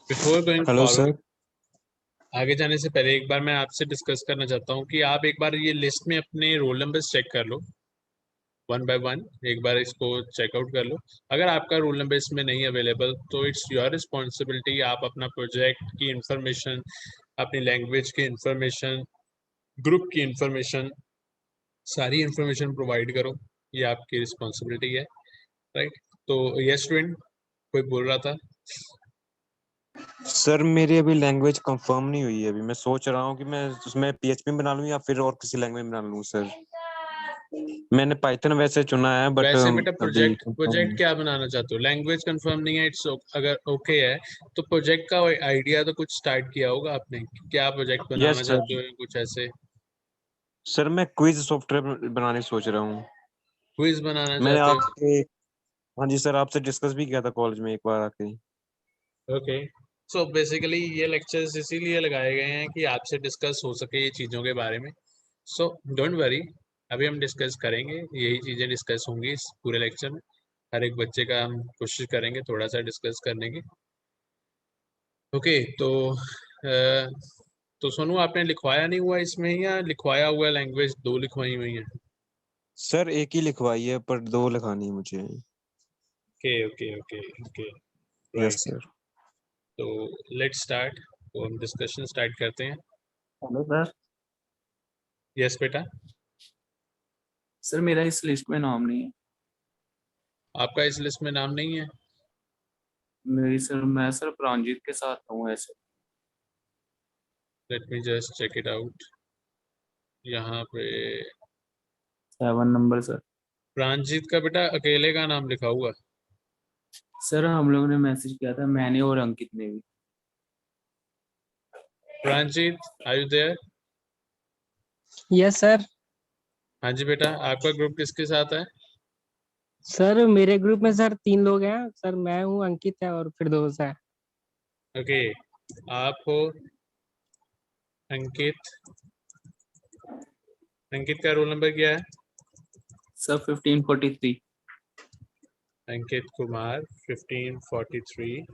Before going hello forward, sir. आगे जाने से पहले एक बार मैं आपसे डिस्कस करना चाहता हूँ कि आप एक बार ये लिस्ट में अपने रोल नंबर्स चेक कर लो, वन बाय वन एक बार इसको चेकआउट कर लो। अगर आपका रोल नंबर इसमें नहीं अवेलेबल तो इट्स योर रिस्पॉन्सिबिलिटी, आप अपना प्रोजेक्ट की इंफॉर्मेशन, अपनी लैंग्वेज की इंफॉर्मेशन, ग्रुप की इंफॉर्मेशन, सारी इंफॉर्मेशन प्रोवाइड करो। ये आपकी रिस्पॉन्सिबिलिटी है, राइट? तो यस स्टूडेंट, कोई बोल रहा था? सर मेरी अभी लैंग्वेज कंफर्म नहीं हुई है। अभी मैं सोच रहा हूँ कि मैं उसमें पीएचपी बना लूँ या फिर और किसी लैंग्वेज बना लूँ सर। मैंने पाइथन वैसे चुना है बट वैसे बेटा अभी प्रोजेक्ट कंफर्म प्रोजेक्ट नहीं। क्या बनाना चाहते हो? लैंग्वेज कंफर्म नहीं है, इट्स अगर ओके है तो प्रोजेक्ट का आइडिया तो कुछ स्टार्ट किया होगा आपने, क्या प्रोजेक्ट बनाना यस चाहते सर। हो या कुछ ऐसे? सर मैं क्विज सॉफ्टवेयर बनाने की सोच रहा हूँ। क्विज बनाना मैंने चाहते हो? आपसे, हाँ जी सर, आपसे डिस्कस भी किया था कॉलेज में एक बार आके। ओके, सो बेसिकली ये लेक्चर्स इसीलिए लगाए गए हैं कि आपसे डिस्कस हो सके ये चीज़ों के बारे में। सो डोंट वरी, अभी हम डिस्कस करेंगे, यही चीज़ें डिस्कस होंगी इस पूरे लेक्चर में। हर एक बच्चे का हम कोशिश करेंगे थोड़ा सा डिस्कस करने की। ओके, तो सोनू, आपने लिखवाया नहीं हुआ इसमें या लिखवाया हुआ? लैंग्वेज दो लिखवाई हुई है? सर एक ही लिखवाई है पर दो लिखानी है मुझे। Okay okay okay okay, yes right. Sir. तो लेट्स स्टार्ट, तो हम डिस्कशन स्टार्ट करते हैं। Hello sir. यस बेटा। सर मेरा इस लिस्ट में नाम नहीं है। आपका इस लिस्ट में नाम नहीं है? मैं सर प्रांजीत के साथ हूँ ऐसे। Let me just check it out. यहाँ पे 7 नंबर सर। प्रांजीत का बेटा अकेले का नाम लिखा हुआ। सर हम लोगों ने मैसेज किया था, मैंने और अंकित ने भी। Pranjit, are you there? Yes sir. हाँ जी बेटा, आपका ग्रुप किसके साथ है? सर मेरे ग्रुप में सर 3 लोग हैं सर, मैं हूँ, अंकित है और फिर दोस्त है। ओके, आप हो अंकित। अंकित का रोल नंबर क्या है? सर 1543। अंकित कुमार 1543।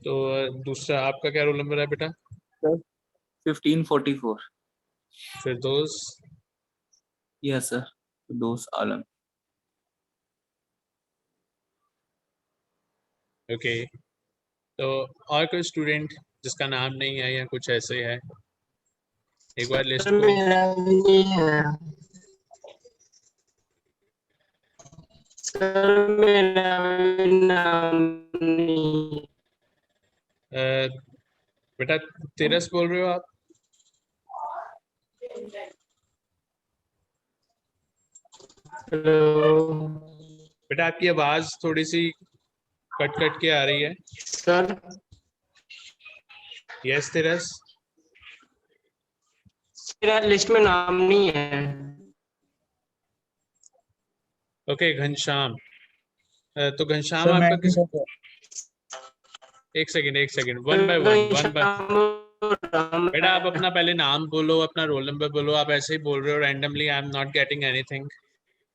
तो दूसरा आपका क्या रोल नंबर है बेटा? सर 1544। फिरदौस। यस सर, दोस्त आलम। ओके, तो और कोई स्टूडेंट जिसका नाम नहीं है या कुछ ऐसे है? एक बार लिस्ट सर को। मेरा नहीं है। सर मेरा नाम नहीं है। बेटा तेरस बोल रहे हो आप? हेलो बेटा आपकी आवाज थोड़ी सी कट कट के आ रही है। सर। यस तेरस। मेरा लिस्ट में नाम नहीं है। ओके घनश्याम। तो घनश्याम सर मैं आपका नहीं किस? था। एक second, one by one, sir one by. शाम राम बेटा आप है। अपना पहले नाम बोलो, अपना रोल नंबर बोलो। आप ऐसे ही बोल रहे हो randomly, I am not getting anything.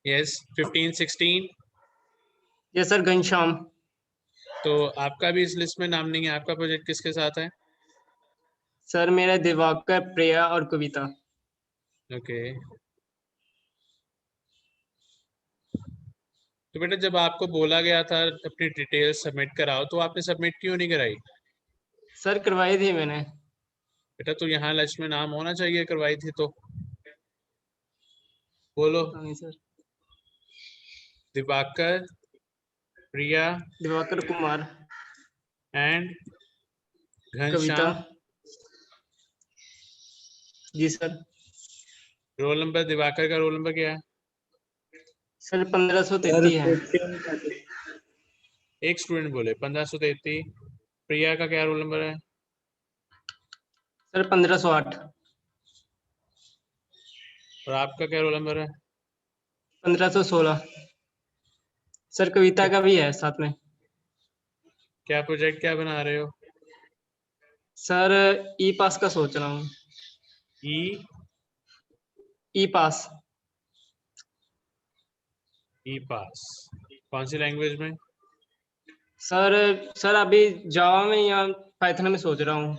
Yes 1516। Yes sir, Ghanshyam. तो आपका भी इस लिस्ट में नाम नहीं है। आपका प्रोजेक्ट किसके साथ है? सर मेरा दिवाकर, प्रिया और कविता। ओके, तो बेटा जब आपको बोला गया था अपनी डिटेल्स सबमिट कराओ तो आपने सबमिट क्यों नहीं कराई? सर करवाई थी मैंने। बेटा तो यहाँ लिस्ट में नाम होना चाहिए, करवाई थी तो बोलो। पता नहीं सर। दिवाकर, प्रिया दिवाकर कुमार, एंड कविता। घनश्याम। जी सर। रोल नंबर दिवाकर का रोल नंबर क्या है? सर सर 1533 है। 15 एक स्टूडेंट बोले 1533। प्रिया का क्या रोल नंबर है? सर 1508। और आपका क्या रोल नंबर है? 1516। सर कविता क्या, का भी है साथ में। क्या प्रोजेक्ट क्या बना रहे हो? सर ई पास का सोच रहा हूँ। ई? ई पास। ई पास कौन सी लैंग्वेज में? सर सर अभी जावा में या पाइथन में सोच रहा हूँ।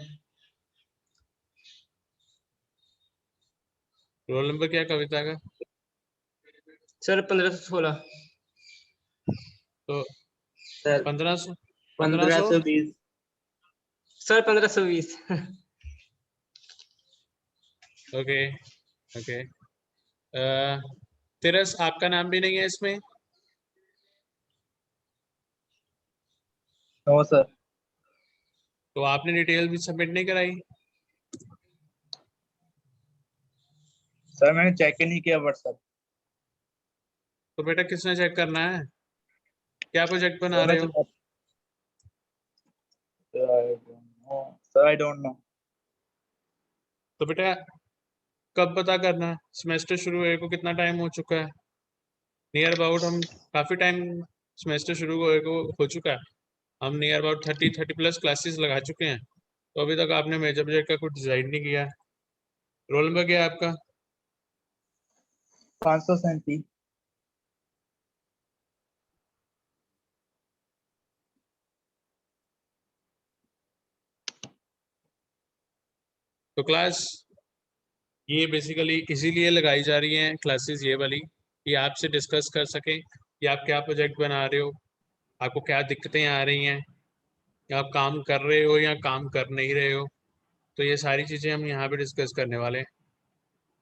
रोल नंबर क्या है कविता का? सर 1516। तो सर 1500 1500 1520। सर 1520। Okay okay. तिरस आपका नाम भी नहीं है इसमें? No sir. तो आपने डिटेल भी सबमिट नहीं कराई? सर मैंने चेक ही नहीं किया व्हाट्सएप। तो बेटा किसने चेक करना है? क्या प्रोजेक्ट बना सर रहे हो? Sir I don't know. तो बेटा कब पता करना है? सेमेस्टर शुरू हुए को कितना टाइम हो चुका है? नियर अबाउट हम काफी टाइम, सेमेस्टर शुरू हुए को हो चुका है, हम नियर अबाउट 30+ क्लासेस लगा चुके हैं। तो अभी तक आपने मेजर प्रोजेक्ट का कुछ डिसाइड नहीं किया है। रोल नंबर क्या है आपका? 537। तो क्लास ये बेसिकली इसीलिए लगाई जा रही है क्लासेस ये वाली, कि आपसे डिस्कस कर सकें कि आप क्या प्रोजेक्ट बना रहे हो, आपको क्या दिक्कतें आ रही हैं, या आप काम कर रहे हो या काम कर नहीं रहे हो। तो ये सारी चीज़ें हम यहाँ पे डिस्कस करने वाले हैं,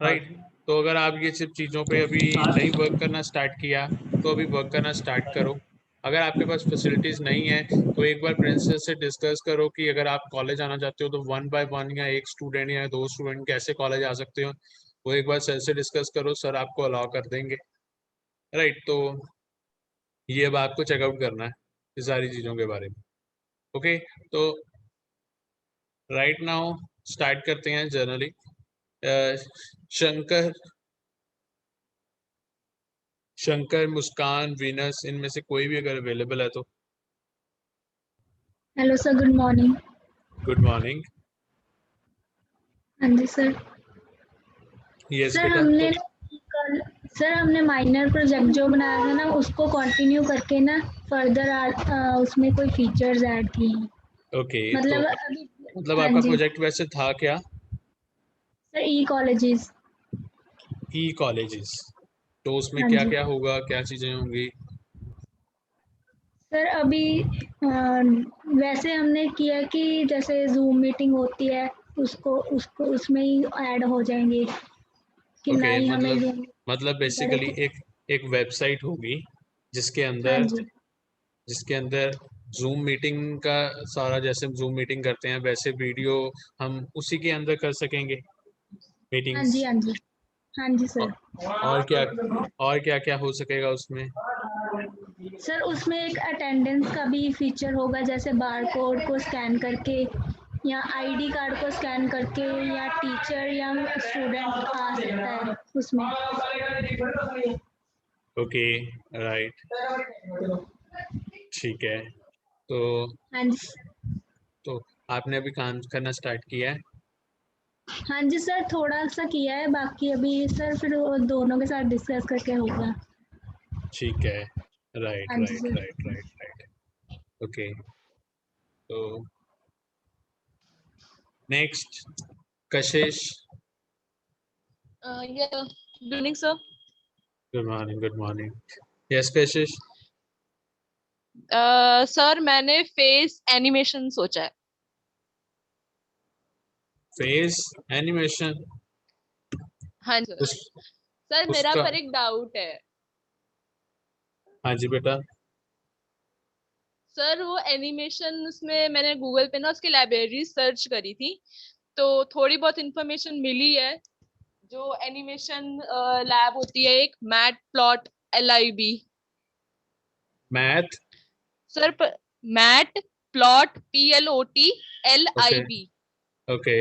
राइट। तो अगर आप ये सब चीज़ों पे अभी नहीं वर्क करना स्टार्ट किया तो अभी वर्क करना स्टार्ट करो। अगर आपके पास फैसिलिटीज़ नहीं है तो एक बार प्रिंसिपल से डिस्कस करो कि अगर आप कॉलेज आना चाहते हो तो 1 बाय 1 या एक स्टूडेंट या 2 स्टूडेंट कैसे कॉलेज आ सकते हो, वो एक बार सर से डिस्कस करो, सर आपको अलाउ कर देंगे, राइट। तो ये अब आपको चेकआउट करना है इस सारी चीज़ों के बारे में। ओके, तो राइट नाउ स्टार्ट करते हैं जर्नली। शंकर शंकर, मुस्कान, वीनस, इनमें से कोई भी अगर अवेलेबल है तो। Hello sir, good morning. Good morning. हाँ जी सर। यस सर बेटा। हमने तो कल सर हमने माइनर प्रोजेक्ट जो बनाया था ना उसको कंटिन्यू करके ना फर्दर उसमें कोई फीचर्स ऐड किए हैं। ओके, तो मतलब अभी मतलब हाँ आपका जी प्रोजेक्ट वैसे था क्या? सर, ई कॉलेजेस। ई कॉलेजेस, तो उसमें हाँ क्या जी क्या होगा, क्या चीज़ें होंगी? सर अभी वैसे हमने किया कि जैसे जूम मीटिंग होती है उसको उसको उसमें ही ऐड हो जाएंगे कि ना ओके, ही हमें मतलब जूम पड़े बेसिकली तो। एक वेबसाइट होगी जिसके हाँ अंदर जी जूम मीटिंग का सारा, जैसे जूम मीटिंग करते हैं वैसे वीडियो हम उसी के अंदर कर सकेंगे हाँ मीटिंग्स। जी हाँ जी हाँ जी सर। और क्या क्या हो सकेगा उसमें? सर उसमें एक अटेंडेंस का भी फीचर होगा, जैसे बार कोड को स्कैन करके या आईडी कार्ड को स्कैन करके या टीचर या स्टूडेंट आ सकता है उसमें। ओके, राइट, ठीक है। तो हाँ जी तो आपने अभी काम करना स्टार्ट किया है? हाँ जी सर, थोड़ा सा किया है, बाकी अभी सर फिर वो दोनों के साथ डिस्कस करके होगा। ठीक है, राइट हाँ जी right sir. Right right right. Okay, तो next Kashish. Yeah, good evening, sir. Good morning, good morning. Yes Kashish. Sir मैंने फेस एनिमेशन सोचा है। Face animation? हाँ जी उस सर, मेरा उसका पर एक डाउट है। हाँ जी बेटा। सर वो एनिमेशन, उसमें मैंने गूगल पे ना उसकी लाइब्रेरी सर्च करी थी, तो थोड़ी बहुत इंफॉर्मेशन मिली है। जो एनिमेशन लैब होती है एक, mat plot LIB। Math? Sir mat plot okay PLOT okay.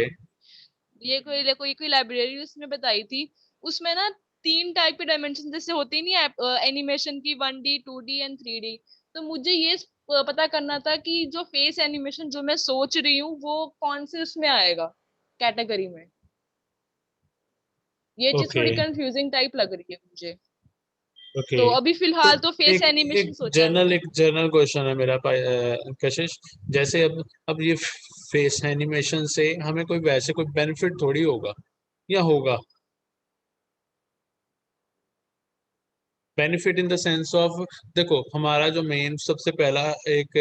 ये कोई लाइब्रेरी उसने बताई थी। उसमें ना 3 टाइप के डायमेंशन जैसे होती नहीं है एनिमेशन की, 1D 2D एंड 3D। तो मुझे ये पता करना था कि जो फेस एनिमेशन जो मैं सोच रही हूँ वो कौन से उसमें आएगा कैटेगरी में। ये चीज ओके थोड़ी कंफ्यूजिंग टाइप लग रही है मुझे। ओके तो अभी फिलहाल तो फेस एक एनिमेशन एक सोचा है जनरल मैंने। एक जनरल क्वेश्चन है मेरा कशिश, जैसे अब ये फेस एनिमेशन से हमें कोई वैसे कोई बेनिफिट थोड़ी होगा या होगा? Benefit in the sense of, देखो हमारा जो मेन सबसे पहला एक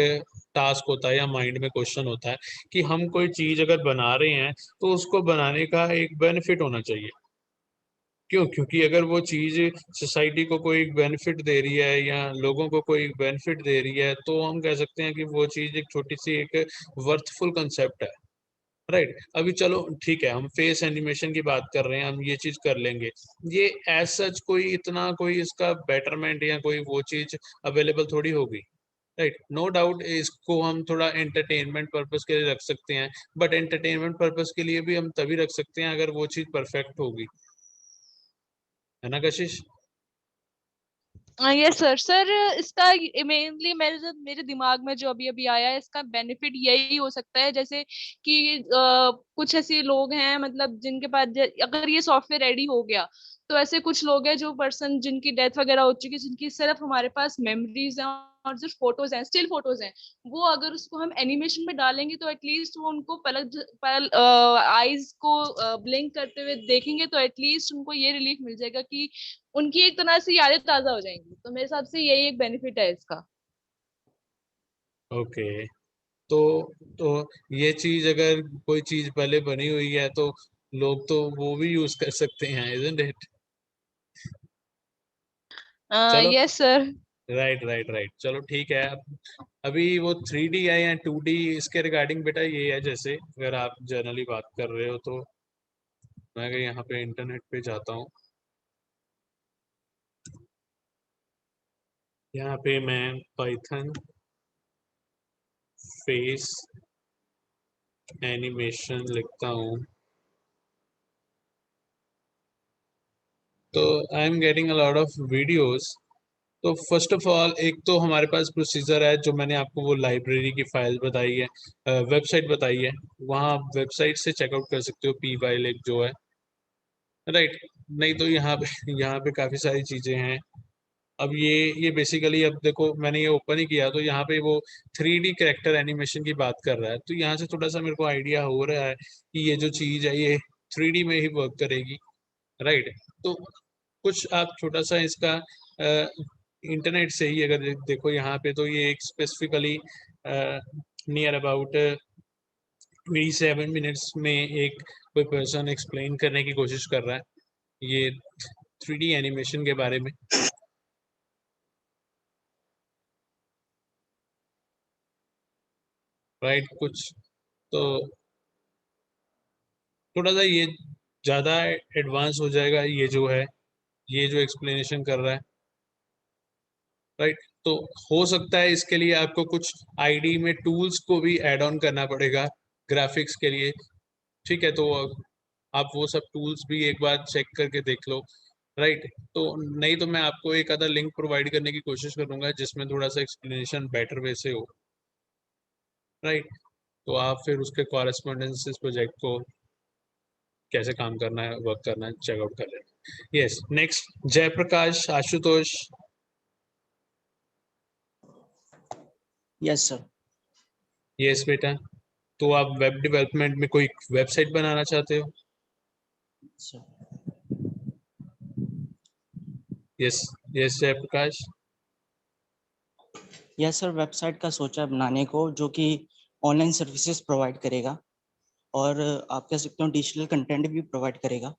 टास्क होता है या माइंड में क्वेश्चन होता है कि हम कोई चीज अगर बना रहे हैं तो उसको बनाने का एक बेनिफिट होना चाहिए। क्यों? क्योंकि अगर वो चीज सोसाइटी को कोई बेनिफिट दे रही है या लोगों को कोई बेनिफिट दे रही है तो हम कह सकते हैं कि वो चीज एक छोटी सी एक वर्थफुल कंसेप्ट है। राइट, अभी चलो ठीक है, हम फेस एनिमेशन की बात कर रहे हैं, हम ये चीज कर लेंगे। ये एज सच कोई इतना कोई इसका बेटरमेंट या कोई वो चीज अवेलेबल थोड़ी होगी। राइट, नो डाउट इसको हम थोड़ा एंटरटेनमेंट पर्पस के लिए रख सकते हैं, बट एंटरटेनमेंट पर्पस के लिए भी हम तभी रख सकते हैं अगर वो चीज परफेक्ट होगी, है ना कशिश? Yes sir. सर इसका मेनली मेरे दिमाग में जो अभी अभी आया है, इसका बेनिफिट यही हो सकता है जैसे कि कुछ ऐसे लोग हैं मतलब जिनके पास अगर ये सॉफ्टवेयर रेडी हो गया तो ऐसे कुछ लोग हैं जो पर्सन जिनकी डेथ वगैरह हो चुकी है, जिनकी सिर्फ हमारे पास मेमोरीज हैं और जो फोटोज हैं, स्टिल फोटोज हैं, वो अगर उसको हम एनिमेशन में डालेंगे तो एटलीस्ट वो उनको पलक आईज को ब्लिंक करते हुए देखेंगे तो एटलीस्ट उनको ये रिलीफ मिल जाएगा कि उनकी एक तरह से यादें ताजा हो जाएंगी। तो मेरे हिसाब से यही एक बेनिफिट है इसका। ओके, तो तो ये चीज अगर कोई चीज पहले बनी हुई है तो लोग तो वो भी यूज कर सकते हैं, इजंट इट? चलो, yes sir. Right right right, चलो ठीक है। अभी वो 3D है या 2D, इसके रिगार्डिंग बेटा ये है, जैसे अगर आप जनरली बात कर रहे हो तो मैं अगर यहाँ पे इंटरनेट पे जाता हूँ, यहाँ पे मैं पाइथन फेस एनिमेशन लिखता हूँ तो I am getting a lot of videos. तो फर्स्ट ऑफ ऑल एक तो हमारे पास प्रोसीजर है, जो मैंने आपको वो लाइब्रेरी की फाइल बताई है, वेबसाइट बताई है, वहाँ आप वेबसाइट से चेकआउट कर सकते हो पी फाइल एक जो है। राइट, नहीं तो यहाँ पे काफ़ी सारी चीज़ें हैं। अब ये बेसिकली, अब देखो मैंने ये ओपन ही किया तो यहाँ पे वो 3D कैरेक्टर एनिमेशन की बात कर रहा है, तो यहाँ से थोड़ा सा मेरे को आइडिया हो रहा है कि ये जो चीज़ है ये 3D में ही वर्क करेगी। राइट, तो कुछ आप छोटा सा इसका इंटरनेट से ही अगर देखो यहाँ पे, तो ये एक स्पेसिफिकली नियर अबाउट 27 मिनट्स में एक कोई पर्सन एक्सप्लेन करने की कोशिश कर रहा है ये 3D एनिमेशन के बारे में। राइट, कुछ तो थोड़ा सा ये ज़्यादा एडवांस हो जाएगा ये जो है, ये जो एक्सप्लेनेशन कर रहा है। राइट, तो हो सकता है इसके लिए आपको कुछ आईडी में टूल्स को भी ऐड ऑन करना पड़ेगा ग्राफिक्स के लिए। ठीक है, तो आप वो सब टूल्स भी एक बार चेक करके देख लो। राइट, तो नहीं तो मैं आपको एक आधा लिंक प्रोवाइड करने की कोशिश करूंगा जिसमें थोड़ा सा एक्सप्लेनेशन बेटर वे से हो। राइट, तो आप फिर उसके कॉरेस्पॉन्डेंस इस प्रोजेक्ट को कैसे काम करना है, वर्क करना है, चेकआउट कर लेना। Yes, next Jayprakash Ashutosh. Yes sir. Yes बेटा, तो आप वेब डेवलपमेंट में कोई वेबसाइट बनाना चाहते हो? Yes yes Jayprakash. Yes sir, website का सोचा है बनाने को जो कि ऑनलाइन सर्विसेज प्रोवाइड करेगा और आप कह सकते हो डिजिटल कंटेंट भी प्रोवाइड करेगा।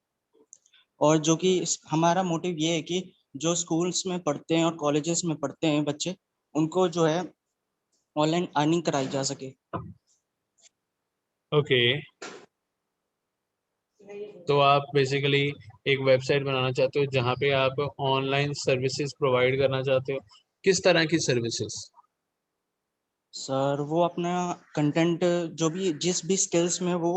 और जो कि हमारा मोटिव ये है कि जो स्कूल्स में पढ़ते हैं और कॉलेजेस में पढ़ते हैं बच्चे, उनको जो है ऑनलाइन अर्निंग कराई जा सके। ओके, तो आप बेसिकली एक वेबसाइट बनाना चाहते हो जहाँ पे आप ऑनलाइन सर्विसेज प्रोवाइड करना चाहते हो। किस तरह की सर्विसेज? सर वो अपना कंटेंट जो भी जिस भी स्किल्स में वो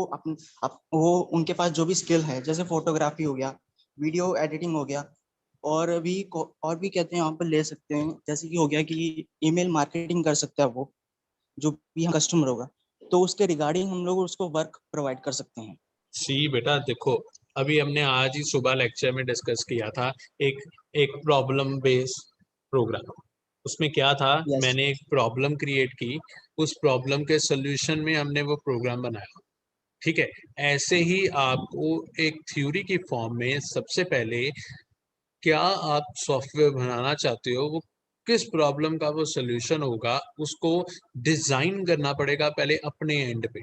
वो उनके पास जो भी स्किल है, जैसे फोटोग्राफी हो गया, वीडियो एडिटिंग हो गया, और भी कहते हैं यहाँ पर ले सकते हैं, जैसे कि हो गया कि ईमेल मार्केटिंग कर सकता है वो जो भी हम कस्टमर होगा, तो उसके रिगार्डिंग हम लोग उसको वर्क प्रोवाइड कर सकते हैं। सी बेटा देखो, अभी हमने आज ही सुबह लेक्चर में डिस्कस किया था एक एक प्रॉब्लम बेस्ड प्रोग्राम। उसमें क्या था, Yes. मैंने एक प्रॉब्लम क्रिएट की, उस प्रॉब्लम के सोल्यूशन में हमने वो प्रोग्राम बनाया। ठीक है, ऐसे ही आपको एक थ्योरी की फॉर्म में सबसे पहले क्या आप सॉफ्टवेयर बनाना चाहते हो, वो किस प्रॉब्लम का वो सोल्यूशन होगा, उसको डिजाइन करना पड़ेगा पहले अपने एंड पे।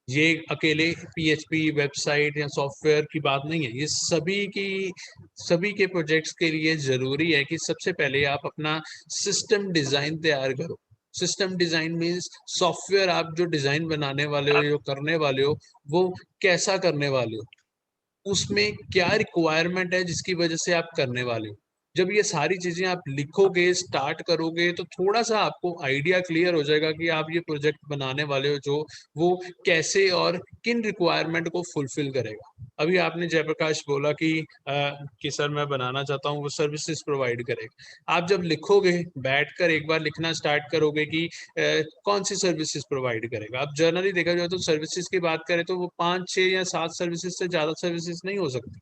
ये अकेले पीएचपी वेबसाइट या सॉफ्टवेयर की बात नहीं है, ये सभी के प्रोजेक्ट्स के लिए जरूरी है कि सबसे पहले आप अपना सिस्टम डिजाइन तैयार करो। सिस्टम डिजाइन मीन्स सॉफ्टवेयर आप जो डिजाइन बनाने वाले हो, जो करने वाले हो, वो कैसा करने वाले हो, उसमें क्या रिक्वायरमेंट है जिसकी वजह से आप करने वाले हो। जब ये सारी चीजें आप लिखोगे, स्टार्ट करोगे, तो थोड़ा सा आपको आइडिया क्लियर हो जाएगा कि आप ये प्रोजेक्ट बनाने वाले हो जो वो कैसे और किन रिक्वायरमेंट को फुलफिल करेगा। अभी आपने जयप्रकाश बोला कि सर मैं बनाना चाहता हूँ, वो सर्विसेज प्रोवाइड करेगा। आप जब लिखोगे, बैठकर एक बार लिखना स्टार्ट करोगे कि कौन सी सर्विसेज प्रोवाइड करेगा। अब जनरली देखा जाए तो सर्विसेज की बात करें तो वो 5, 6 या 7 सर्विसेज से ज्यादा सर्विसेज नहीं हो सकती,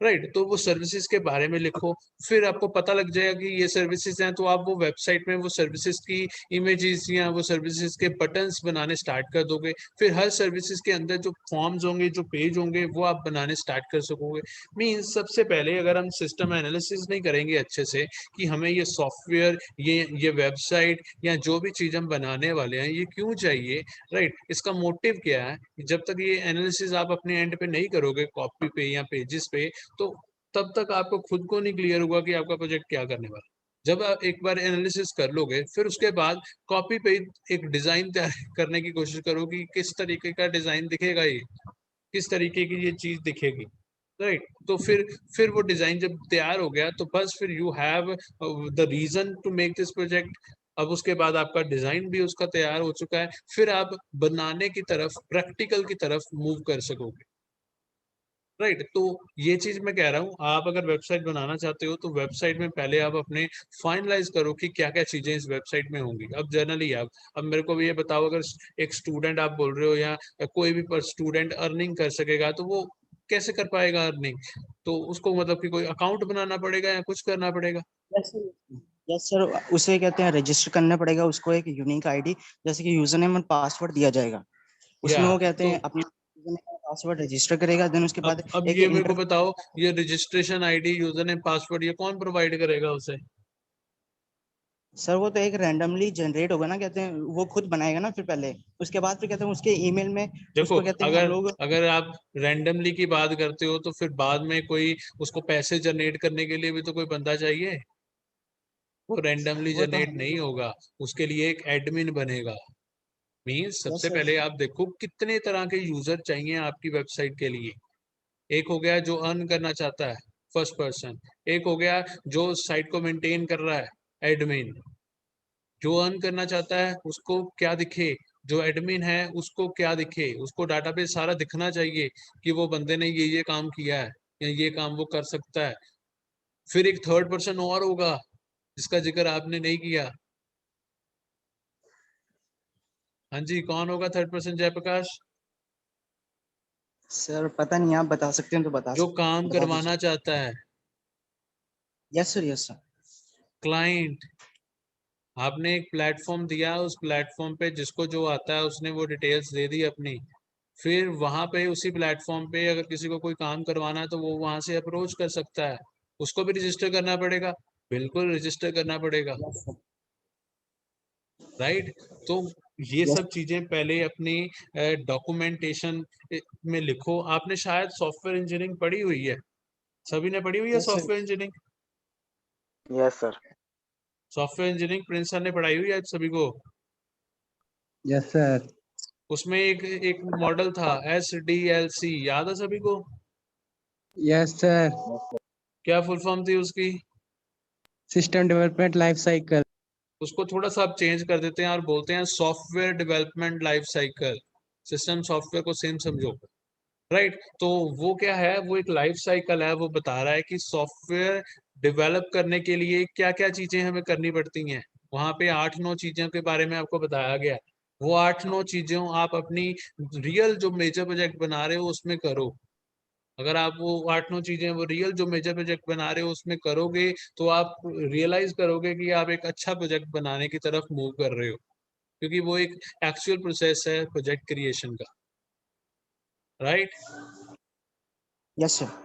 राइट। तो वो सर्विसेज के बारे में लिखो, फिर आपको पता लग जाएगा कि ये सर्विसेज हैं, तो आप वो वेबसाइट में वो सर्विसेज की इमेजेस या वो सर्विसेज के बटन्स बनाने स्टार्ट कर दोगे। फिर हर सर्विसेज के अंदर जो फॉर्म्स होंगे, जो पेज होंगे, वो आप बनाने स्टार्ट कर सकोगे। मीन्स सबसे पहले अगर हम सिस्टम एनालिसिस नहीं करेंगे अच्छे से कि हमें ये सॉफ्टवेयर, ये वेबसाइट या जो भी चीज हम बनाने वाले हैं ये क्यों चाहिए, राइट, इसका मोटिव क्या है, जब तक ये एनालिसिस आप अपने एंड पे नहीं करोगे कॉपी पे या पेजेस पे, तो तब तक आपको खुद को नहीं क्लियर होगा कि आपका प्रोजेक्ट क्या करने वाला। जब आप एक बार एनालिसिस कर लोगे, फिर उसके बाद कॉपी पे एक डिजाइन तैयार करने की कोशिश करो कि किस तरीके का डिजाइन दिखेगा, ये किस तरीके की ये चीज दिखेगी, राइट। तो फिर वो डिजाइन जब तैयार हो गया, तो बस फिर you have the reason to make this project. अब उसके बाद आपका डिजाइन भी उसका तैयार हो चुका है, फिर आप बनाने की तरफ, प्रैक्टिकल की तरफ मूव कर सकोगे, राइट। तो ये चीज मैं कह रहा हूँ, आप अगर वेबसाइट बनाना चाहते हो तो वेबसाइट में पहले आप अपने फाइनलाइज करो कि क्या क्या चीजें इस वेबसाइट में होंगी। अब जनरली आप, अब मेरे को भी ये बताओ, अगर एक स्टूडेंट आप बोल रहे हो या कोई भी स्टूडेंट अर्निंग कर सकेगा, तो वो कैसे कर पाएगा अर्निंग? तो उसको मतलब कि कोई अकाउंट बनाना पड़ेगा या कुछ करना पड़ेगा? यस सर, उसे कहते हैं रजिस्टर करना पड़ेगा, उसको एक यूनिक आईडी जैसे कि यूजर नेम और पासवर्ड दिया जाएगा, उसमें वो कहते हैं अपने पासवर्ड रजिस्टर करेगा। देन उसके बाद अब एक ये मेरे को बताओ, ये registration ID, user name, password, ये कौन प्रोवाइड करेगा उसे? सर वो तो एक रैंडमली जनरेट होगा ना, कहते हैं वो खुद बनाएगा ना, फिर पहले उसके बाद फिर कहते हैं उसके ईमेल में देखो, उसको कहते हैं हम लोग। अगर आप रैंडमली की बात करते हो, तो फिर बाद में कोई उसको पैसे जनरेट करने के लिए भी तो कोई बंदा चाहिए। वो रैंडमली वो तो जनरेट नहीं होगा, उसके लिए एक एडमिन बनेगा। मीन्स सबसे सर। पहले आप देखो कितने तरह के यूजर चाहिए आपकी वेबसाइट के लिए। एक हो गया जो अर्न करना चाहता है, फर्स्ट पर्सन। एक हो गया जो साइट को मेंटेन कर रहा है, एडमिन। जो अर्न करना चाहता है उसको क्या दिखे, जो एडमिन है उसको क्या दिखे, उसको डाटाबेस सारा दिखना चाहिए कि वो बंदे ने ये काम किया है या ये काम वो कर सकता है। फिर एक थर्ड पर्सन और होगा जिसका जिक्र आपने नहीं किया। हाँ जी, कौन होगा थर्ड पर्सन जयप्रकाश? सर पता नहीं, आप बता सकते हैं तो जो काम बता करवाना दीजिए। चाहता है, yes sir, yes sir. Client. आपने एक प्लेटफॉर्म दिया, उस प्लेटफॉर्म पे जिसको जो आता है उसने वो डिटेल्स दे दी अपनी। फिर वहां पे उसी प्लेटफॉर्म पे अगर किसी को कोई काम करवाना है तो वो वहां से अप्रोच कर सकता है। उसको भी रजिस्टर करना पड़ेगा, बिल्कुल रजिस्टर करना पड़ेगा, राइट। तो ये सब चीजें पहले अपनी डॉक्यूमेंटेशन में लिखो। आपने शायद सॉफ्टवेयर इंजीनियरिंग पढ़ी हुई है, सभी ने पढ़ी हुई है software engineering? Yes sir. Software engineering Prince sir ने पढ़ाई हुई है सभी को? Yes sir. उसमें एक मॉडल था SDLC, याद है सभी को? Yes sir. क्या फुल फॉर्म थी उसकी? System development life cycle. उसको थोड़ा सा आप चेंज कर देते हैं और बोलते हैं software development life cycle. System software को सेम समझो, राइट। तो वो क्या है, वो एक लाइफ साइकिल है। वो बता रहा है कि सॉफ्टवेयर डेवलप करने के लिए क्या क्या चीजें हमें करनी पड़ती हैं। वहां पे 8-9 चीजों के बारे में आपको बताया गया। वो 8-9 चीजें आप अपनी रियल जो मेजर प्रोजेक्ट बना रहे हो उसमें करो। अगर आप वो 8-9 चीजें वो रियल जो मेजर प्रोजेक्ट बना रहे हो उसमें करोगे तो आप रियलाइज करोगे कि आप एक अच्छा प्रोजेक्ट बनाने की तरफ मूव कर रहे हो, क्योंकि वो एक एक्चुअल प्रोसेस है प्रोजेक्ट क्रिएशन का, right? Yes sir.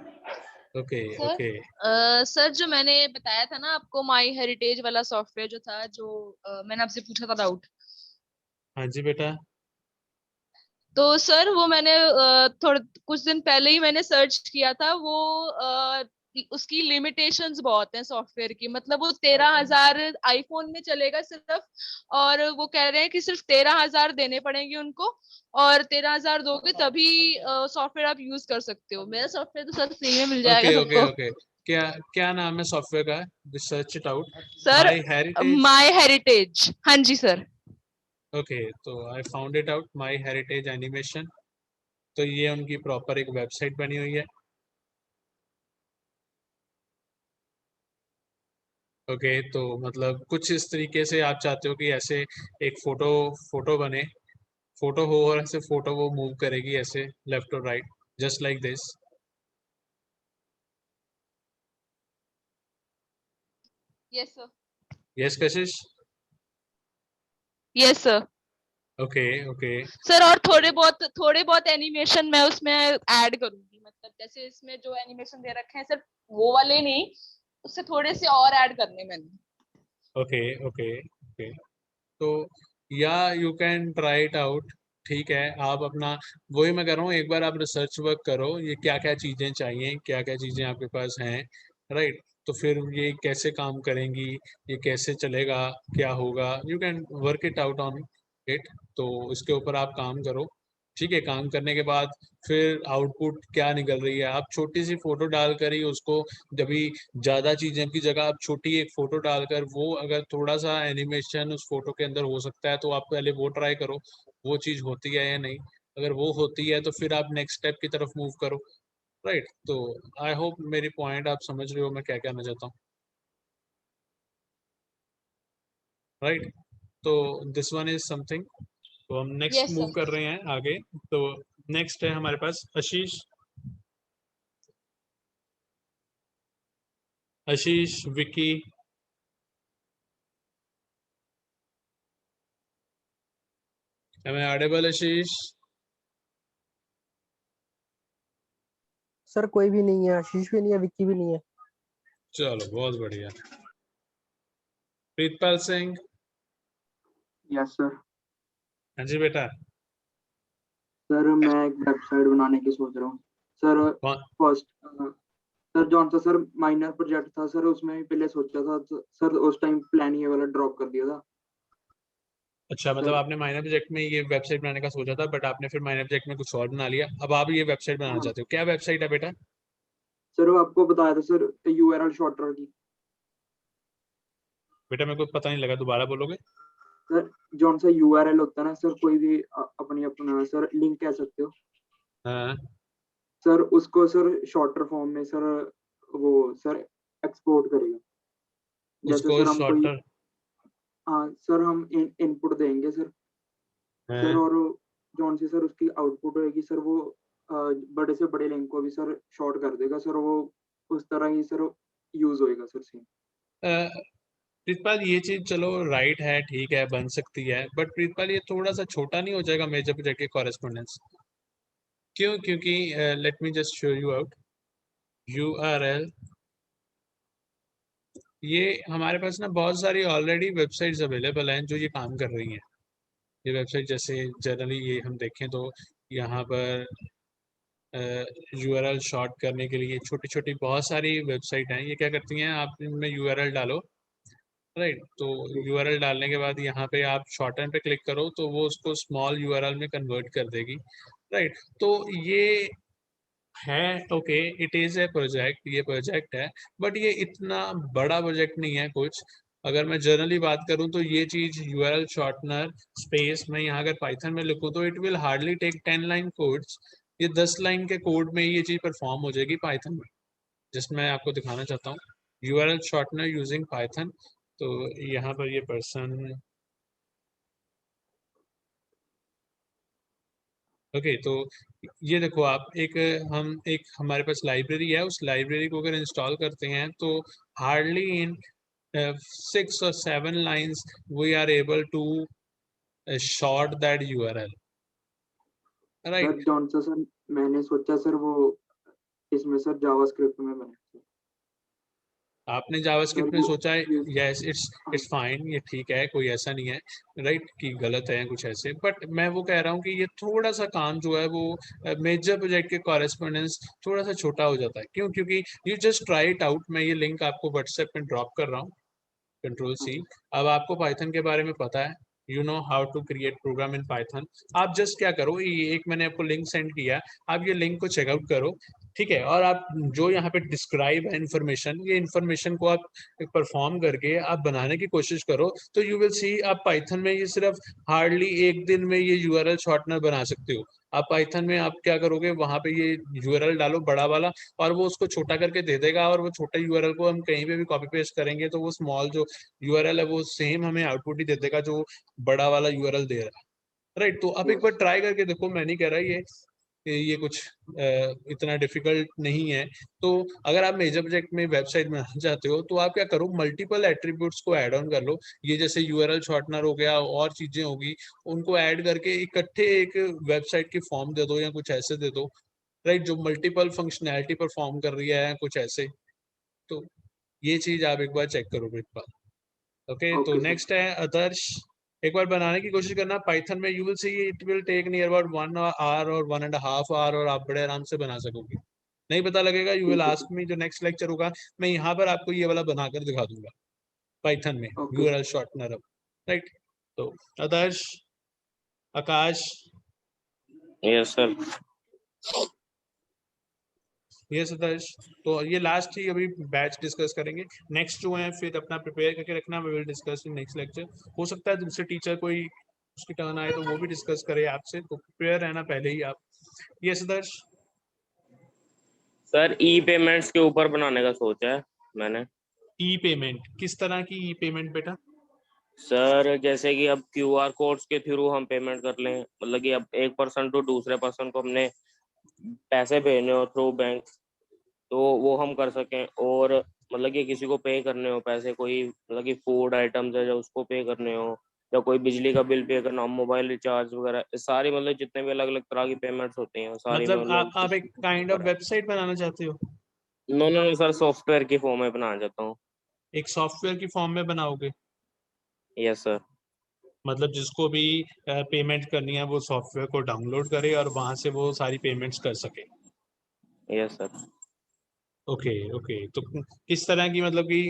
Okay sir okay. Sir जो मैंने बताया था ना आपको, माई हेरिटेज वाला सॉफ्टवेयर जो था, जो मैंने आपसे पूछा था डाउट, हाँ जी बेटा। तो सर वो मैंने थोड़े कुछ दिन पहले ही मैंने सर्च किया था। वो उसकी लिमिटेशंस बहुत हैं सॉफ्टवेयर की। मतलब वो 13,000 आईफोन में चलेगा सिर्फ, और वो कह रहे हैं कि सिर्फ 13,000 देने पड़ेंगे उनको, और 13,000 दोगे तभी सॉफ्टवेयर आप यूज कर सकते हो। मेरा सॉफ्टवेयर तो सर फ्री में मिल जाएगा ओके ओके सबको। ओके। क्या क्या नाम है सॉफ्टवेयर का? Search it out. Sir my heritage. My heritage, हाँ जी सर। ओके, तो I found it out, my heritage animation. तो ये उनकी प्रॉपर एक वेबसाइट बनी हुई है। ओके, तो मतलब कुछ इस तरीके से आप चाहते हो कि ऐसे एक फोटो फोटो बने, फोटो हो और ऐसे फोटो वो मूव करेगी ऐसे लेफ्ट और right, just like this. Yes sir. Yes Kashish. Yes sir. Okay okay. Sir और थोड़े बहुत एनिमेशन मैं उसमें ऐड करूंगी। मतलब जैसे इसमें जो एनिमेशन दे रखे हैं सिर्फ वो वाले नहीं, उससे थोड़े से और ऐड करने मैंने। Okay okay okay. तो या you can try it out. ठीक है, आप अपना, वही मैं कह रहा हूँ, एक बार आप रिसर्च वर्क करो, ये क्या क्या चीज़ें चाहिए, क्या क्या चीज़ें आपके पास हैं, राइट? तो फिर ये कैसे काम करेंगी, ये कैसे चलेगा, क्या होगा, you can work it out on it. तो इसके ऊपर आप काम करो। ठीक है, काम करने के बाद फिर आउटपुट क्या निकल रही है, आप छोटी सी फोटो डालकर ही उसको, जब भी ज्यादा चीजें की जगह आप छोटी एक फोटो डालकर, वो अगर थोड़ा सा एनिमेशन उस फोटो के अंदर हो सकता है तो आप पहले वो ट्राई करो, वो चीज होती है या नहीं। अगर वो होती है तो फिर आप नेक्स्ट स्टेप की तरफ मूव करो, राइट? तो आई होप मेरी पॉइंट आप समझ रहे हो मैं क्या कहना चाहता हूँ, राइट? तो दिस वन इज समथिंग। तो हम नेक्स्ट यस मूव सर। कर रहे हैं आगे। तो नेक्स्ट है हमारे पास Ashish. Ashish, Vicky. Am I audible, Ashish? Sir कोई भी नहीं है, आशीष भी नहीं है, विक्की भी नहीं है। चलो बहुत बढ़िया। प्रीतपाल सिंह। Yes sir. हाँ जी बेटा। सर मैं एक वेबसाइट बनाने की सोच रहा हूँ सर। कौन? फर्स्ट सर जौन सा सर माइनर प्रोजेक्ट था सर, उसमें भी पहले सोचा था तो, सर उस टाइम प्लान ये वाला ड्रॉप कर दिया था अच्छा, मतलब सर। आपने माइनर प्रोजेक्ट में ये वेबसाइट बनाने का सोचा था, बट आपने फिर माइनर प्रोजेक्ट में कुछ और बना लिया, अब आप ये वेबसाइट बनाना हाँ चाहते हो। क्या वेबसाइट है बेटा? सर, वो आपको बताया था सर, यूआरएल शॉर्टर की। बेटा मेरे को पता नहीं लगा, दोबारा बोलोगे? सर जौन सा यूआरएल होता है ना सर, कोई भी अपनी अपना सर लिंक कह सकते हो हाँ। सर, उसको सर शॉर्टर फॉर्म में सर वो सर एक्सपोर्ट करेगा। जैसे उसको सर हम कोई, शॉर्टर। हाँ सर हम इनपुट देंगे सर। सर हाँ। और जौन सी सर उसकी आउटपुट होगी सर, वो बड़े से बड़े लिंक को भी सर शॉर्ट कर देगा सर। वो उस तरह ही सर यूज होएगा सर सेम। प्रीतपाल ये चीज चलो राइट है, ठीक है, बन सकती है, बट प्रीतपाल ये थोड़ा सा छोटा नहीं हो जाएगा मेजर प्रोजेक्ट के कॉरेस्पॉन्डेंस? क्यों? क्योंकि late me just show you out URL. ये हमारे पास ना बहुत सारी ऑलरेडी वेबसाइट्स अवेलेबल हैं जो ये काम कर रही हैं। ये वेबसाइट जैसे जनरली ये हम देखें तो यहाँ पर यूआरएल शॉर्ट करने के लिए छोटी छोटी बहुत सारी वेबसाइट हैं। ये क्या करती हैं, आप इनमें यूआरएल डालो, राइट? तो यूआरएल डालने के बाद यहाँ पे आप शॉर्टन पे क्लिक करो तो वो उसको स्मॉल यूआरएल में कन्वर्ट कर देगी, राइट? तो ये है, okay, it is a project, ये प्रोजेक्ट है, बट ये इतना बड़ा प्रोजेक्ट नहीं है कुछ। अगर मैं जनरली बात करूं तो ये चीज यूआरएल शॉर्टनर स्पेस में यहाँ अगर पाइथन में लिखूं तो it will hardly take 10 line codes. ये 10 लाइन के कोड में ये चीज परफॉर्म हो जाएगी पाइथन में, जिसमें मैं आपको दिखाना चाहता हूँ यूआरएल शॉर्टनर यूजिंग पाइथन। तो यहाँ पर ये पर्सन, ओके तो ये देखो आप एक हमारे पास लाइब्रेरी है, उस लाइब्रेरी को अगर इंस्टॉल करते हैं तो hardly in 6 or 7 lines we are able to short that URL, sir right? Johnson sir मैंने सोचा सर वो इसमें सर जावास्क्रिप्ट में बनाए सर। आपने जावास्क्रिप्ट में वो सोचा है, use- यस हाँ इट्स फाइन, ये ठीक है, कोई ऐसा नहीं है राइट कि गलत है कुछ ऐसे, बट मैं वो कह रहा हूँ कि ये थोड़ा सा काम जो है वो मेजर प्रोजेक्ट के कॉरेस्पॉन्डेंस थोड़ा सा छोटा हो जाता है। क्यों? क्योंकि you just try it out, मैं ये लिंक आपको व्हाट्सएप में ड्रॉप कर रहा हूँ, कंट्रोल हाँ सी। सर। अब आपको पाइथन के बारे में पता है, you know how to create program in Python. आप जस्ट क्या करो, ये एक मैंने आपको लिंक सेंड किया, आप ये लिंक को चेकआउट करो, ठीक है, और आप जो यहाँ पे डिस्क्राइब है इन्फॉर्मेशन, ये इन्फॉर्मेशन को आप परफॉर्म करके आप बनाने की कोशिश करो, तो यू विल सी आप पाइथन में ये सिर्फ हार्डली एक दिन में ये यूआरएल शॉर्टनर बना सकते हो। आप पाइथन में आप क्या करोगे, वहां पे ये यूआरएल डालो बड़ा वाला, और वो उसको छोटा करके दे देगा, और वो छोटा यूआरएल को हम कहीं पे भी कॉपी पेस्ट करेंगे तो वो स्मॉल जो यूआरएल है वो सेम हमें आउटपुट ही दे देगा जो बड़ा वाला यूआरएल दे रहा है, राइट? तो आप एक बार यस ट्राई करके देखो, मैं नहीं कह रहा ये कुछ इतना डिफिकल्ट नहीं है। तो अगर आप मेजर प्रोजेक्ट में वेबसाइट बनाना चाहते हो तो आप क्या करो, मल्टीपल एट्रीब्यूट्स को ऐड ऑन कर लो, ये जैसे यूआरएल शॉर्टनर हो गया और चीजें होगी, उनको ऐड करके इकट्ठे एक वेबसाइट की फॉर्म दे दो या कुछ ऐसे दे दो, राइट, जो मल्टीपल फंक्शनैलिटी परफॉर्म कर रही है कुछ ऐसे। तो ये चीज आप एक बार चेक करो एक बार। ओके तो ओके सर। नेक्स्ट है आदर्श, एक बार बनाने की कोशिश करना पाइथन में, you will see it will take near about 1 hour और 1.5 hour, और आप बड़े आराम से बना सकोगे। नहीं पता लगेगा, यू विल ठीक है आस्क सर। मी, जो नेक्स्ट लेक्चर होगा मैं यहाँ पर आपको ये वाला बनाकर दिखा दूंगा पाइथन में okay URL sir. Shortener, right? तो आदर्श, आकाश, यस सर। ये आदर्श, तो ये लास्ट ही अभी बैच डिस्कस करेंगे, नेक्स्ट जो है फिर अपना प्रिपेयर करके रखना, we will discuss in next lecture. हो सकता है दूसरे टीचर कोई उसकी टर्न आए तो वो भी डिस्कस करे आपसे, तो प्रिपेयर रहना पहले ही आप। ये आदर्श, सर ई पेमेंट्स के ऊपर बनाने का सोचा है मैंने। ई पेमेंट, किस तरह की ई पेमेंट बेटा? सर जैसे कि अब क्यूआर कोड्स के थ्रू हम पेमेंट कर लें, मतलब कि अब एक पर्सन टू दूसरे पर्सन को हमने पैसे भेजने हो थ्रू बैंक, तो वो हम कर सकें। और मतलब कि किसी को पे करने हो पैसे, कोई मतलब कि फूड आइटम्स है जो उसको पे करने हो, या कोई बिजली का बिल पे करना हो, मोबाइल रिचार्ज वगैरह, ये सारी मतलब जितने भी अलग अलग तरह की पेमेंट्स होती हैं वो सारी मतलब मतलब आप एक काइंड ऑफ वेबसाइट बनाना चाहते हो? नो नो सर, सॉफ्टवेयर की फॉर्म में बनाना चाहता हूँ। एक सॉफ्टवेयर की फॉर्म में बनाओगे? Yes sir. मतलब जिसको भी पेमेंट करनी है वो सॉफ्टवेयर को डाउनलोड करे और वहां से वो सारी पेमेंट्स कर सके। Yes sir. ओके ओके, तो किस तरह की, मतलब कि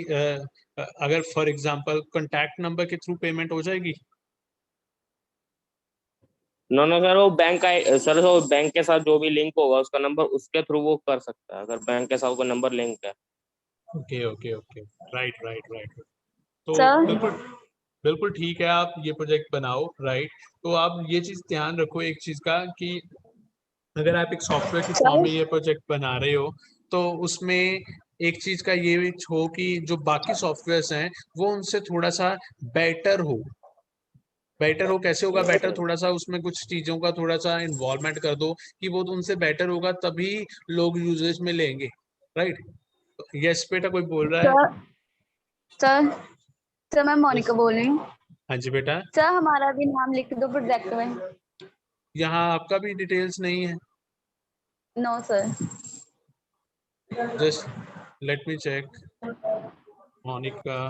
अगर फॉर एग्जांपल कांटेक्ट नंबर के थ्रू पेमेंट हो जाएगी? नो नो सर, वो बैंक का सर, वो बैंक के साथ जो भी लिंक होगा उसका नंबर, उसके थ्रू वो कर सकता है अगर बैंक के साथ कोई नंबर लिंक है। Okay okay okay, right right right. तो सर बिल्कुल बिल्कुल ठीक है, आप ये प्रोजेक्ट बनाओ, राइट? तो आप ये चीज ध्यान रखो एक चीज का कि अगर आप एक सॉफ्टवेयर की फॉर्म में सर ये प्रोजेक्ट बना रहे हो तो उसमें एक चीज का ये भी हो कि जो बाकी सॉफ्टवेयर्स हैं वो उनसे थोड़ा सा बेटर हो। बेटर हो कैसे होगा बेटर? थोड़ा सा उसमें कुछ चीजों का थोड़ा सा इन्वॉल्वमेंट कर दो कि वो तो उनसे बेटर होगा, तभी लोग यूजेज में लेंगे, राइट? यस बेटा, कोई बोल रहा है? सर सर सर मैं मोनिका Yes. बोल रही हूँ। हाँ जी बेटा, सर हमारा भी नाम लिख दो प्रोजेक्ट में। यहाँ आपका भी डिटेल्स नहीं है? No sir. Just let me check. Monika,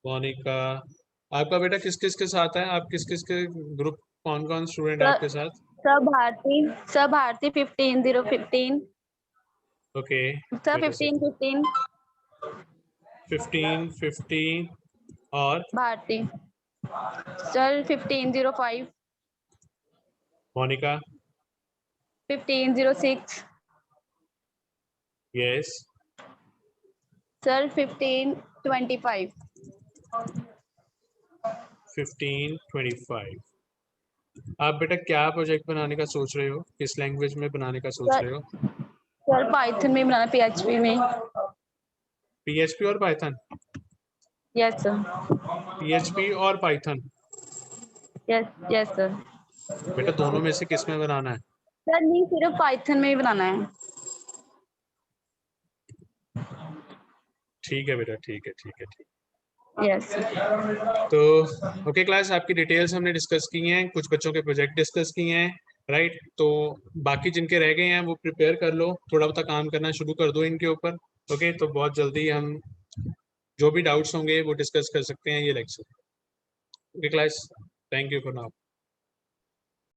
Monika, आपका बेटा किस किस के साथ है? आप किस किस के ग्रुप, कौन कौन स्टूडेंट है सर आपके साथ? सर भारती 15 ओके सर बेटा, 15 15 और Bharti sir 1505 Monika, 1506 yes, sir 1525 1525। आप बेटा क्या प्रोजेक्ट बनाने का सोच रहे हो, किस लैंग्वेज में बनाने का सोच सर रहे हो? सर पाइथन में बनाना PHP में। पीएचपी और पाइथन? Yes sir. PHP और पाइथन? Yes sir. बेटा दोनों में से किस में बनाना है? सर नहीं, सिर्फ पाइथन में ही बनाना है। ठीक है बेटा, ठीक है ठीक है ठीक। यस। तो ओके क्लास, आपकी डिटेल्स हमने डिस्कस की हैं, कुछ बच्चों के प्रोजेक्ट डिस्कस किए हैं, राइट। तो बाकी जिनके रह गए हैं वो प्रिपेयर कर लो, थोड़ा बहुत काम करना शुरू कर दो इनके ऊपर। ओके, तो बहुत जल्दी हम जो भी डाउट्स होंगे वो डिस्कस कर सकते हैं ये lecture. Okay class, thank you for now.